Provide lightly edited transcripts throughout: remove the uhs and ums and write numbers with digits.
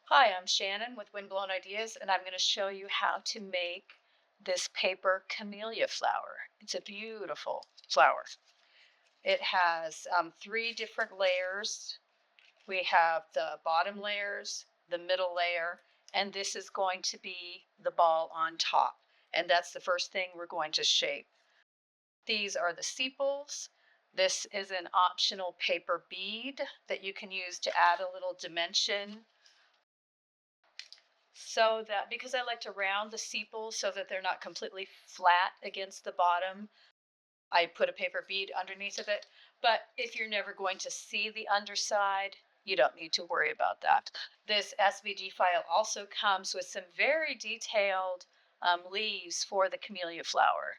Hi, I'm Shannon with Windblown Ideas, and I'm going to show you how to make this paper camellia flower. It's a beautiful flower. It has three different layers. We have the bottom layers, the middle layer, and this is going to be the ball on top. And that's the first thing we're going to shape. These are the sepals. This is an optional paper bead that you can use to add a little dimension, so that because I like to round the sepals so that they're not completely flat against the bottom, I put a paper bead underneath of it. But if you're never going to see the underside, you don't need to worry about that. This SVG file also comes with some very detailed leaves for the camellia flower.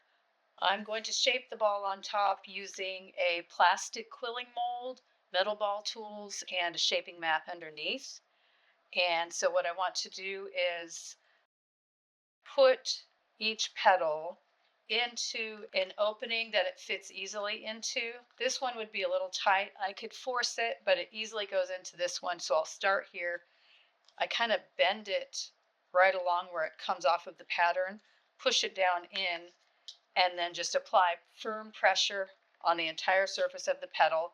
I'm going to shape the ball on top using a plastic quilling mold, metal ball tools, and a shaping mat underneath. And so what I want to do is put each petal into an opening that it fits easily into. This one would be a little tight. I could force it, but it easily goes into this one. So I'll start here. I kind of bend it right along where it comes off of the pattern, push it down in, and then just apply firm pressure on the entire surface of the petal.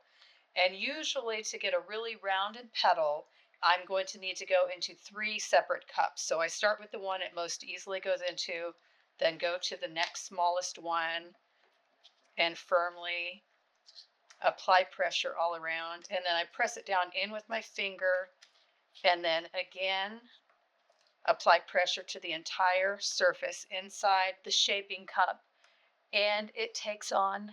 And usually to get a really rounded petal, I'm going to need to go into 3 separate cups. So I start with the one it most easily goes into, then go to the next smallest one and firmly apply pressure all around. And then I press it down in with my finger, and then again apply pressure to the entire surface inside the shaping cup. And it takes on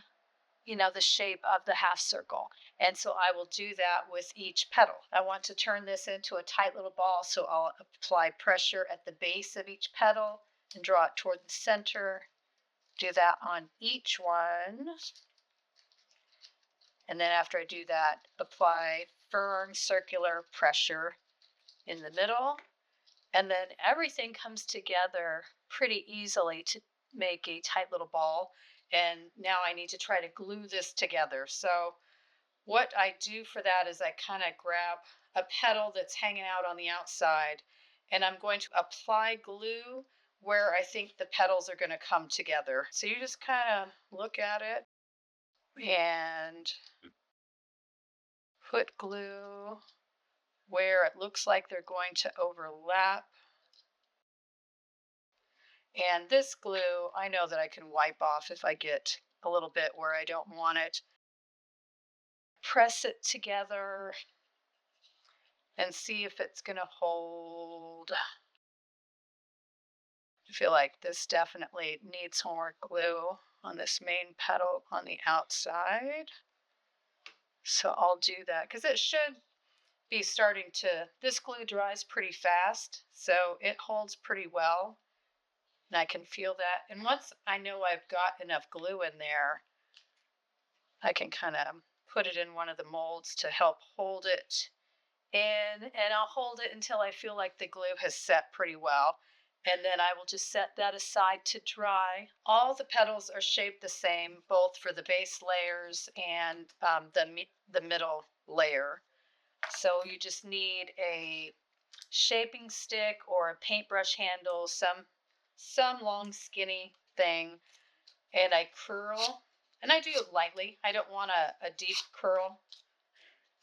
the shape of the half circle. And so I will do that with each petal. I want to turn this into a tight little ball, so I'll apply pressure at the base of each petal and draw it toward the center. Do that on each one. And then after I do that, apply firm circular pressure in the middle. And then everything comes together pretty easily to make a tight little ball. And now I need to try to glue this together. So what I do for that is I kind of grab a petal that's hanging out on the outside, and I'm going to apply glue where I think the petals are going to come together. So you just kind of look at it and put glue where it looks like they're going to overlap. And this glue, I know that I can wipe off if I get a little bit where I don't want it. Press it together and see if it's going to hold. I feel like this definitely needs more glue on this main petal on the outside. So I'll do that because it should be starting to, this glue dries pretty fast, so it holds pretty well. And I can feel that. And once I know I've got enough glue in there, I can kind of put it in one of the molds to help hold it in, and I'll hold it until I feel like the glue has set pretty well. And then I will just set that aside to dry. All the petals are shaped the same, both for the base layers and the middle layer. So you just need a shaping stick or a paintbrush handle, some long skinny thing, and I curl, and I do it lightly. I don't want a deep curl.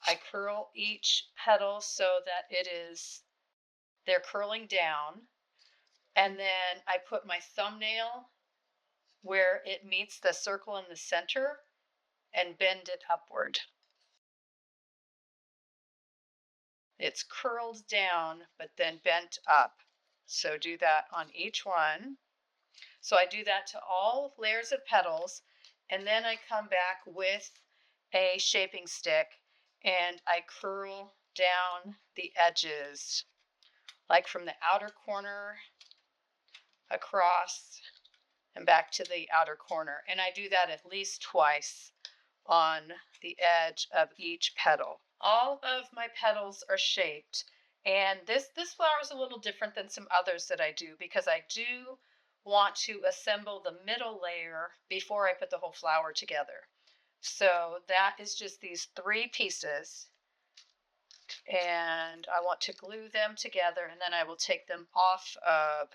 I curl each petal so that they're curling down, and then I put my thumbnail where it meets the circle in the center and bend it upward. It's curled down, but then bent up. So do that on each one. So I do that to all layers of petals, and then I come back with a shaping stick and I curl down the edges, like from the outer corner across and back to the outer corner. And I do that at least twice on the edge of each petal. All of my petals are shaped, and this flower is a little different than some others that I do because I do want to assemble the middle layer before I put the whole flower together. So that is just these 3 pieces. And I want to glue them together, and then I will take them off of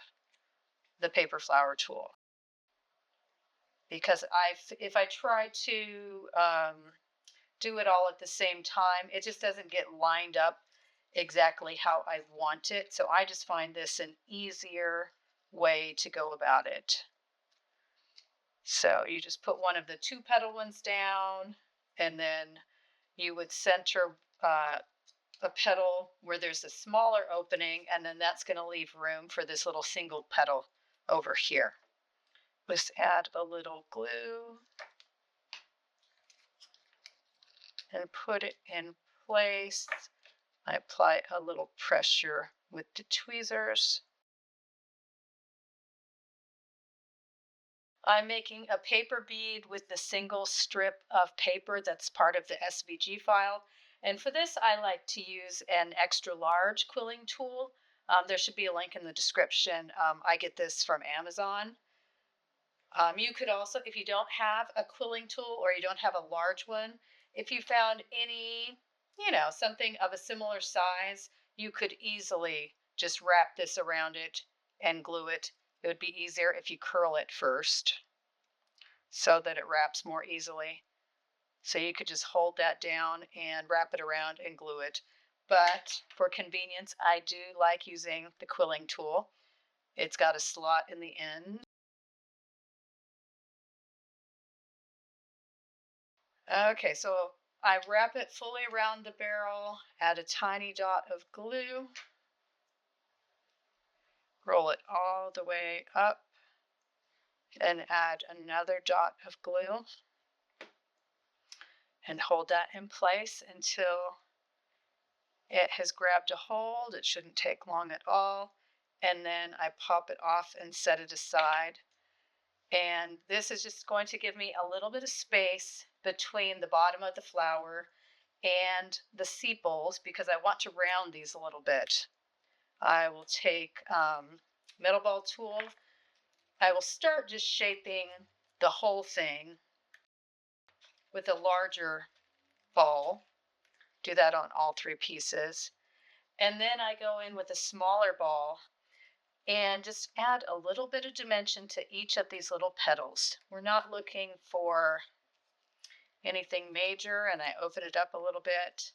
the paper flower tool. Because if I try to do it all at the same time, it just doesn't get lined up exactly how I want it. So I just find this an easier way to go about it. So you just put one of the 2 petal ones down, and then you would center a petal where there's a smaller opening, and then that's going to leave room for this little single petal over here. Let's add a little glue and put it in place. I apply a little pressure with the tweezers. I'm making a paper bead with the single strip of paper that's part of the SVG file. And for this, I like to use an extra large quilling tool. There should be a link in the description. I get this from Amazon. You could also, if you don't have a quilling tool or you don't have a large one, if you found any, something of a similar size, you could easily just wrap this around it and glue it. It would be easier if you curl it first so that it wraps more easily. So you could just hold that down and wrap it around and glue it. But for convenience, I do like using the quilling tool. It's got a slot in the end. Okay, so I wrap it fully around the barrel, add a tiny dot of glue, roll it all the way up, and add another dot of glue, and hold that in place until it has grabbed a hold. It shouldn't take long at all. And then I pop it off and set it aside. And this is just going to give me a little bit of space between the bottom of the flower and the sepals because I want to round these a little bit. I will take metal ball tool. I will start just shaping the whole thing with a larger ball. Do that on all 3 pieces. And then I go in with a smaller ball and just add a little bit of dimension to each of these little petals. We're not looking for anything major, and I open it up a little bit.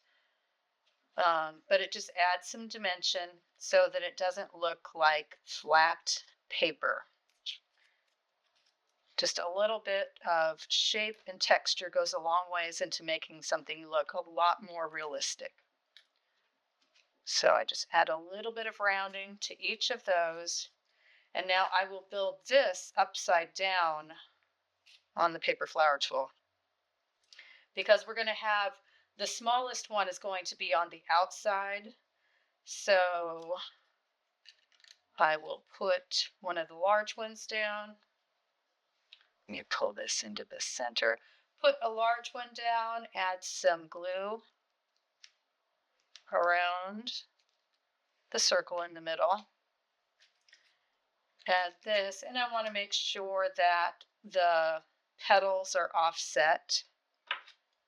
But it just adds some dimension so that it doesn't look like flat paper. Just a little bit of shape and texture goes a long ways into making something look a lot more realistic. So I just add a little bit of rounding to each of those. And now I will build this upside down on the paper flower tool. Because we're going to have, the smallest one is going to be on the outside. So I will put one of the large ones down. Let me pull this into the center. Put a large one down, add some glue around the circle in the middle. Add this, and I want to make sure that the petals are offset.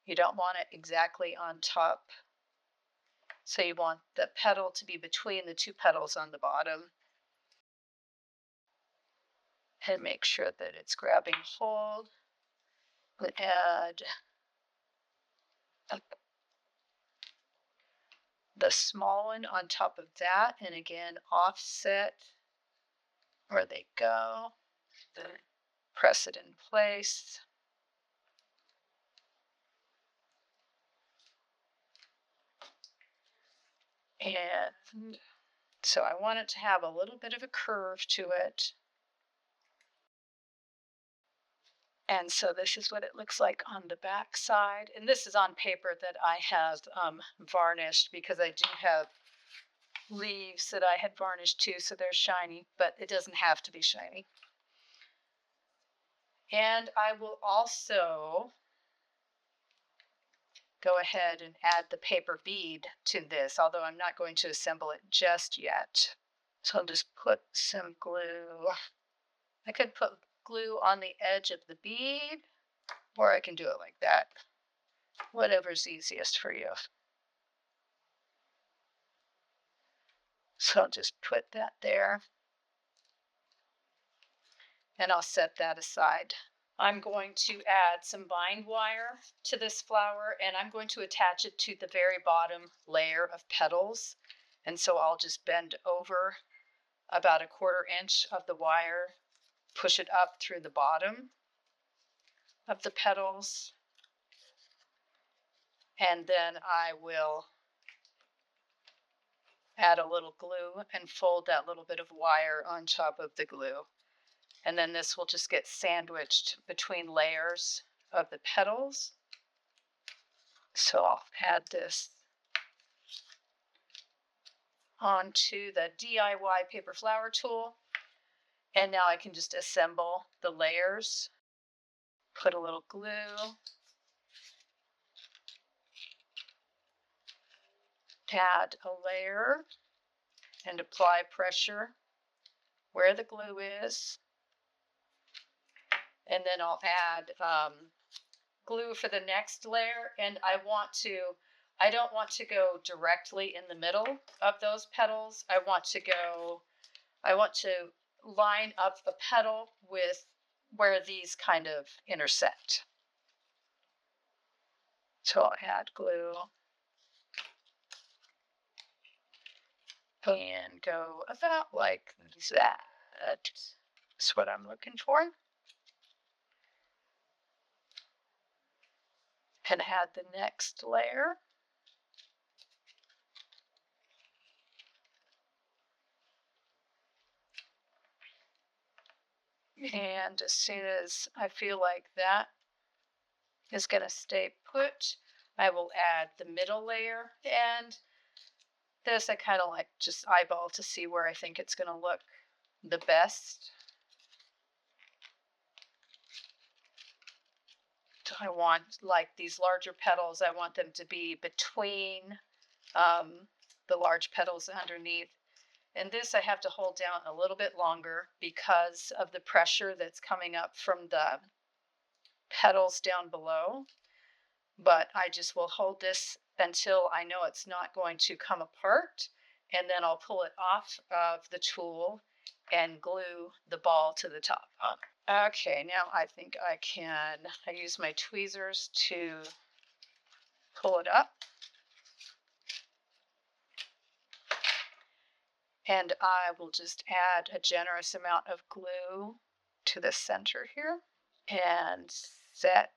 You don't want it exactly on top. So you want the petal to be between the 2 petals on the bottom. And make sure that it's grabbing hold. Add the small one on top of that, and again offset where they go. Press it in place. And so I want it to have a little bit of a curve to it. And so this is what it looks like on the back side. And this is on paper that I have varnished because I do have leaves that I had varnished too, so they're shiny, but it doesn't have to be shiny. And I will also go ahead and add the paper bead to this, although I'm not going to assemble it just yet. So I'll just put some glue. I could put glue on the edge of the bead, or I can do it like that. Whatever's easiest for you. So I'll just put that there. And I'll set that aside. I'm going to add some bind wire to this flower, and I'm going to attach it to the very bottom layer of petals. And so I'll just bend over about 1/4 inch of the wire, push it up through the bottom of the petals, and then I will add a little glue and fold that little bit of wire on top of the glue. And then this will just get sandwiched between layers of the petals. So I'll add this onto the DIY paper flower tool. And now I can just assemble the layers, put a little glue, add a layer, and apply pressure where the glue is. And then I'll add glue for the next layer, and I don't want to go directly in the middle of those petals. I want to line up a petal with where these kind of intersect. So I'll add glue and go about like that. That's what I'm looking for. And add the next layer. And as soon as I feel like that is going to stay put, I will add the middle layer. And this I kind of like just eyeball to see where I think it's going to look the best. So I want, like these larger petals, I want them to be between the large petals underneath. And this I have to hold down a little bit longer because of the pressure that's coming up from the petals down below. But I just will hold this until I know it's not going to come apart, and then I'll pull it off of the tool and glue the ball to the top. Okay, now I think I use my tweezers to pull it up. And I will just add a generous amount of glue to the center here and set,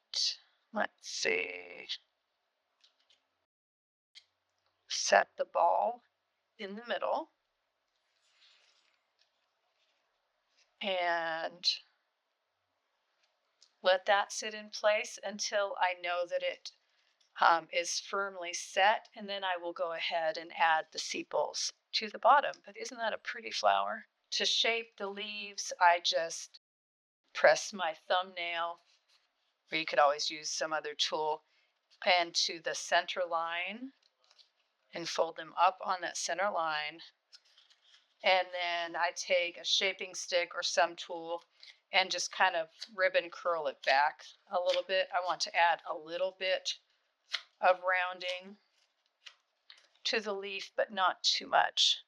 set the ball in the middle and let that sit in place until I know that it is firmly set, and then I will go ahead and add the sepals to the bottom. But isn't that a pretty flower? To shape the leaves, I just press my thumbnail, or you could always use some other tool, and to the center line and fold them up on that center line. And then I take a shaping stick or some tool and just kind of ribbon curl it back a little bit. I want to add a little bit of rounding to the leaf, but not too much.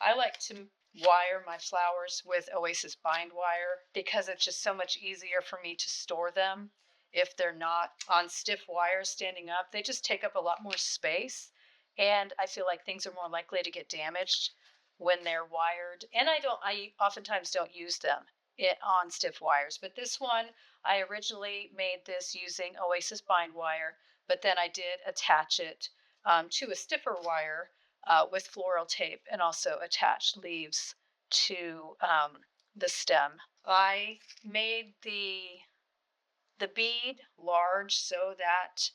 I like to wire my flowers with Oasis bind wire because it's just so much easier for me to store them. If they're not on stiff wire standing up, they just take up a lot more space, and I feel like things are more likely to get damaged when they're wired. And I oftentimes don't use them on stiff wires, but this one, I originally made this using Oasis bind wire, but then I did attach it to a stiffer wire with floral tape, and also attached leaves to the stem. I made the bead large so that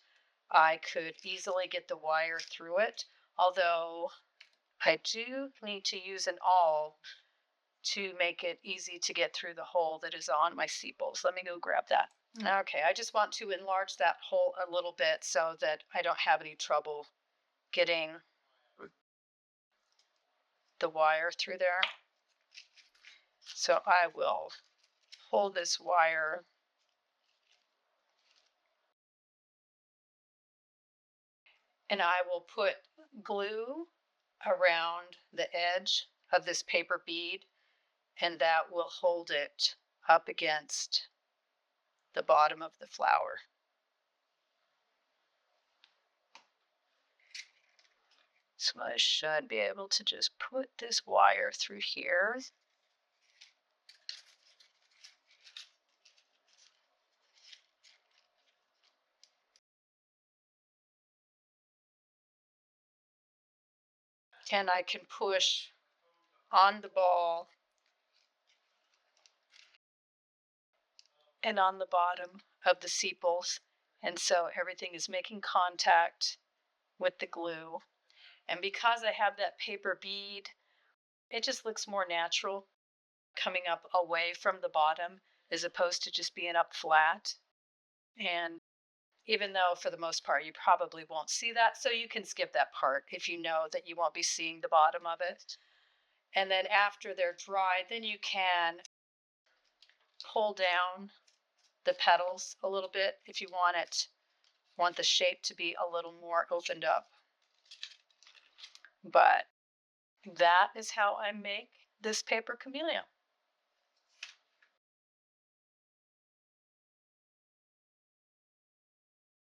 I could easily get the wire through it, although I do need to use an awl to make it easy to get through the hole that is on my sepals. Let me go grab that. Okay, I just want to enlarge that hole a little bit so that I don't have any trouble getting the wire through there. So I will hold this wire and I will put glue around the edge of this paper bead, and that will hold it up against the bottom of the flower. So I should be able to just put this wire through here. And I can push on the ball and on the bottom of the sepals. And so everything is making contact with the glue. And because I have that paper bead, it just looks more natural coming up away from the bottom as opposed to just being up flat. And even though for the most part you probably won't see that, so you can skip that part if you know that you won't be seeing the bottom of it. And then after they're dry, then you can pull down the petals a little bit if you want the shape to be a little more opened up. But that is how I make this paper camellia.